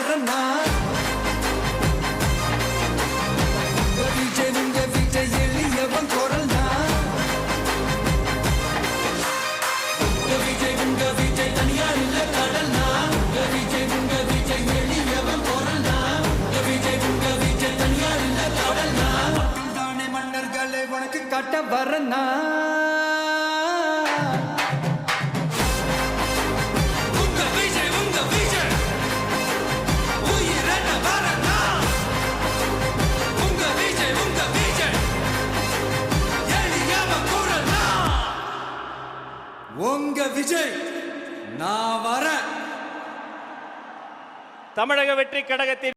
வரனா விஜய் உங்க விஜய் எளியவன் குரல்னா விஜய் உங்க விஜய் தனியார் இல்ல கடல்னா விஜய் உங்க விஜய் எளியவன் குரல்னா விஜய் உங்க விஜய் தனியார் இல்ல கடல்னா தானே மன்னர்களை உனக்கு காட்ட வரனா உங்க விஜய் நான் வரேன். தமிழக வெற்றி கழகத்தின்